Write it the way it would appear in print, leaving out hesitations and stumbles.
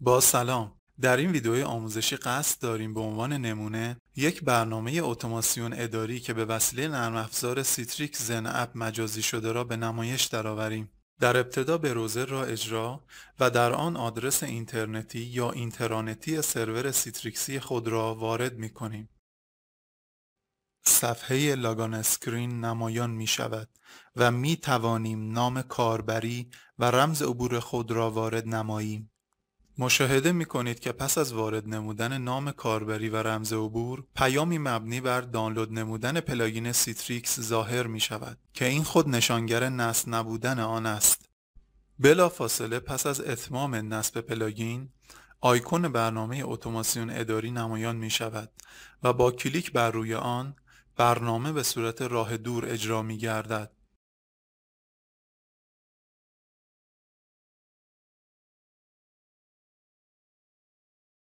با سلام. در این ویدیوی آموزشی قصد داریم به عنوان نمونه یک برنامه اتوماسیون اداری که به وسیله نرم افزار سیتریکس زن اپ مجازی شده را به نمایش درآوریم. در ابتدا بروزر را اجرا و در آن آدرس اینترنتی یا اینترانتی سرور سیتریکسی خود را وارد می کنیم. صفحه لاگان اسکرین نمایان می شود و می توانیم نام کاربری و رمز عبور خود را وارد نماییم. مشاهده می کنید که پس از وارد نمودن نام کاربری و رمز عبور، پیامی مبنی بر دانلود نمودن پلاگین سیتریکس ظاهر می شود که این خود نشانگر نصب نبودن آن است. بلافاصله پس از اتمام نصب پلاگین، آیکون برنامه اتوماسیون اداری نمایان می شود و با کلیک بر روی آن، برنامه به صورت راه دور اجرا می گردد.